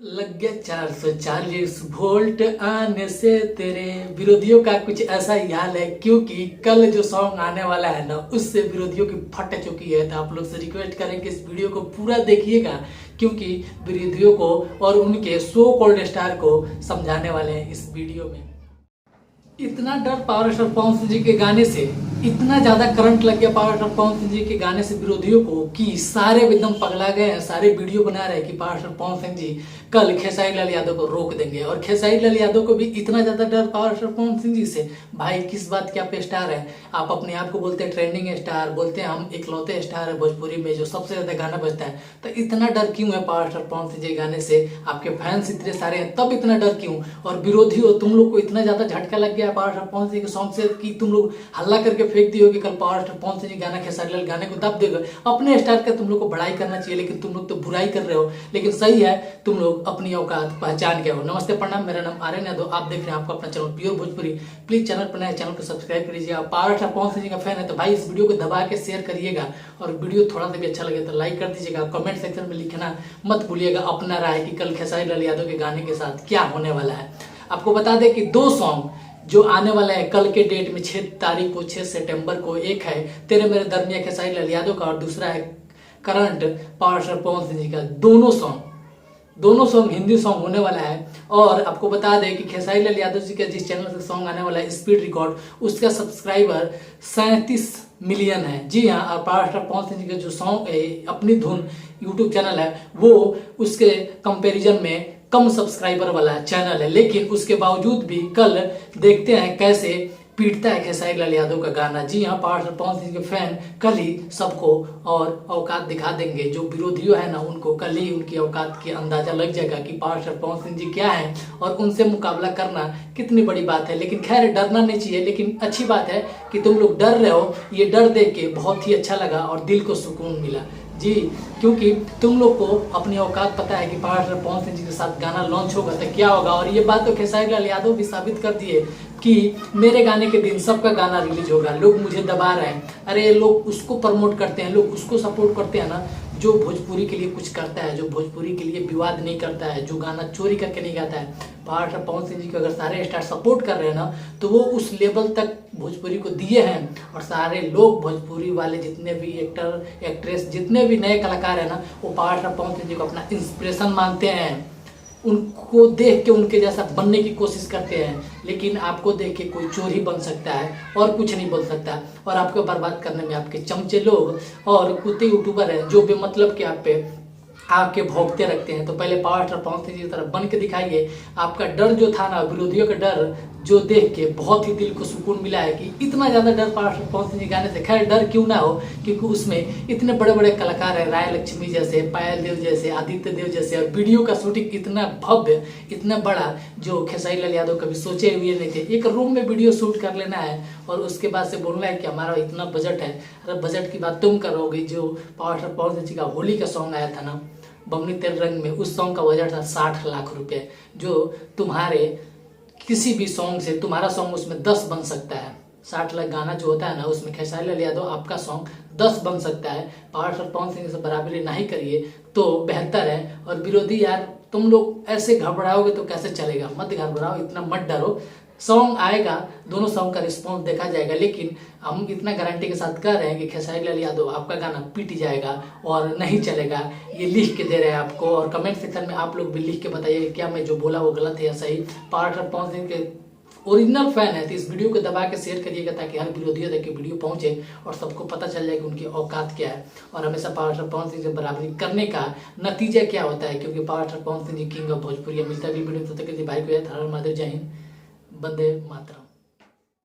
लग गया 440 वोल्ट आने से तेरे विरोधियों का कुछ ऐसा ही हाल है, क्योंकि कल जो सॉन्ग आने वाला है ना उससे विरोधियों की फट चुकी है। तो आप लोग से रिक्वेस्ट करें कि इस वीडियो को पूरा देखिएगा, क्योंकि विरोधियों को और उनके सो कॉल्ड स्टार को समझाने वाले हैं इस वीडियो में। इतना डर पावर स्टार पवन सिंह जी के गाने से, इतना ज्यादा करंट लग गया पावर स्टार पवन सिंह जी के गाने से विरोधियों को कि सारे एकदम पगला गए हैं। सारे वीडियो बना रहे हैं कि पावर स्टार पवन सिंह जी कल खेसारी लाल यादव को रोक देंगे। और खेसारी लाल यादव को भी इतना ज्यादा डर पावर स्टार पवन सिंह जी से, भाई किस बात के आप स्टार हैं? आप अपने आप को बोलते हैं ट्रेंडिंग स्टार, बोलते हैं हम इकलौते स्टार है भोजपुरी में जो सबसे ज्यादा गाना बजता है। तो इतना डर क्यों है पावर स्टार पवन सिंह जी गाने से? आपके फैंस इतने सारे हैं तब इतना डर क्यों? और विरोधी हो तुम लोग को इतना ज्यादा झटका लग गया पावर स्टार पवन सिंह के सॉन्ग से कि तुम लोग हल्ला करके फेंक दियो कि कल पावर स्टार पवन सिंह जी गाना खेसारी लाल गाने को दब देगा। अपने स्टार का तुम लोग को बड़ाई करना चाहिए, लेकिन तुम लोग तो बुराई कर रहे हो। लेकिन सही है, तुम लोग अपनी औकात पहचान के हो। नमस्ते प्रणाम, मेरा नाम आर्यन यादव, आप देख रहे हैं आपका अपना channel pure Bhojpuri. Please channel पर नए चैनल को सब्सक्राइब करिएगा। पावर स्टार पवन सिंह जी का फैन है तो भाई इस वीडियो को दबा के शेयर करिएगा, और वीडियो थोड़ा सा भी अच्छा लगे तो लाइक कर दीजिएगा। कमेंट सेक्शन में लिखना मत भूलिएगा अपना राय कि कल खेसारी लाल यादव के गाने के साथ क्या होने वाला है। आपको बता दें कि दो सॉन्ग जो आने वाला है कल के डेट में 6 तारीख को, 6 सितंबर को, एक है तेरे मेरे दरमिया खेसारी लाल यादव का और दूसरा है current power star Pawan Singh जी का। दोनों सॉन्ग हिंदी सॉन्ग होने वाला है। और आपको बता दें कि खेसारी लाल यादव जी का जिस चैनल से सॉन्ग आने वाला है स्पीड रिकॉर्ड, उसका सब्सक्राइबर 37 मिलियन है। जी हाँ, और पावर स्टार पवन सिंह जी का जो सॉन्ग है अपनी धुन यूट्यूब चैनल है वो उसके कंपैरिजन में कम सब्सक्राइबर वाला चैनल है। लेकिन उसके बावजूद भी कल देखते हैं कैसे पीटता है खेसारी लाल यादव का गाना। जी हाँ, पावर स्टार पवन सिंह के फैन कल ही सबको और औकात दिखा देंगे। जो विरोधियों है ना उनको कल ही उनकी औकात की अंदाजा लग जाएगा कि पावर स्टार पवन सिंह जी क्या है और उनसे मुकाबला करना कितनी बड़ी बात है। लेकिन खैर डरना नहीं चाहिए, लेकिन अच्छी बात है कि तुम लोग डर रहे हो। ये डर देख के बहुत ही अच्छा लगा और दिल को सुकून मिला जी, क्योंकि तुम लोग को अपनी औकात पता है कि पावर स्टार पवन सिंह जी के साथ गाना लॉन्च होगा तो क्या होगा। और ये बात तो खेसारी लाल यादव भी साबित कर दिए कि मेरे गाने के दिन सबका गाना रिलीज होगा। लोग मुझे दबा रहे हैं, अरे लोग उसको प्रमोट करते हैं, लोग उसको सपोर्ट करते हैं ना जो भोजपुरी के लिए कुछ करता है, जो भोजपुरी के लिए विवाद नहीं करता है, जो गाना चोरी करके नहीं गाता है। पावर स्टार पवन सिंह जी को अगर सारे स्टार सपोर्ट कर रहे हैं ना तो वो उस लेवल तक भोजपुरी को दिए हैं। और सारे लोग भोजपुरी वाले जितने भी एक्टर एक्ट्रेस जितने भी नए कलाकार है ना वो पावर स्टार पवन सिंह जी को अपना इंस्पिरेशन मानते हैं। उनको देख के उनके जैसा बनने की कोशिश करते हैं। लेकिन आपको देख के कोई चोर ही बन सकता है और कुछ नहीं बन सकता। और आपको बर्बाद करने में आपके चमचे लोग और कुत्ते यूट्यूबर हैं जो बेमतलब के आप पे आके भौंकते रखते हैं। तो पहले पावर स्टार पवन सिंह जी की तरफ बन के दिखाइए। आपका डर जो था ना, विरोधियों का डर जो देख के बहुत ही दिल को सुकून मिला है कि इतना ज्यादा डर पावर स्टार पवन सिंह जी गाने से। खैर डर क्यों ना हो, क्योंकि उसमें इतने बड़े बड़े कलाकार हैं, राय लक्ष्मी जैसे, पायल देव जैसे, आदित्य देव जैसे। और वीडियो का शूटिंग इतना भव्य, इतना बड़ा जो खेसारी लाल यादव कभी सोचे हुए नहीं थे। एक रूम में वीडियो शूट कर लेना है और उसके बाद से बोलना है कि हमारा इतना बजट है। अरे बजट की बात तुम करोगे। जो पावर स्टार पवन सिंह जी का होली का सॉन्ग आया था ना बमनी तेल रंग में, उस सॉन्ग का बजट था 60 लाख रुपए। जो तुम्हारे किसी भी सॉन्ग से तुम्हारा सॉन्ग उसमें 10 बन सकता है। 60 लाख गाना जो होता है ना उसमें खेसारी लाल यादव आपका सॉन्ग 10 बन सकता है। पावर स्टार पवन सिंह से बराबरी नहीं करिए तो बेहतर है। और विरोधी यार तुम लोग ऐसे घबराओगे तो कैसे चलेगा? मत घबराओ, इतना मत डरो। सॉन्ग आएगा, दोनों सॉन्ग का रिस्पॉन्स देखा जाएगा। लेकिन हम इतना गारंटी के साथ कह रहे हैं कि खेसारी लाल यादव आपका गाना पीट जाएगा और नहीं चलेगा। ये लिख के दे रहे हैं आपको। और कमेंट सेक्शन में आप लोग भी लिख के बताइए क्या मैं जो बोला वो गलत है या सही। पावर स्टार पवन सिंह के ओरिजिनल फैन है तो इस वीडियो को दबा के शेयर करिएगा ताकि हर विरोधियों तक वीडियो पहुंचे और सबको पता चल जाए कि उनकी औकात क्या है और हमेशा पावर स्टार पवन सिंह से बराबरी करने का नतीजा क्या होता है। क्योंकि power star Pawan Singh ji king of Bhojpuri. मिलता है वीडियो, तब तक के लिए भाई को याद, हर हर महादेव, जय हिंद, वंदे मातरम।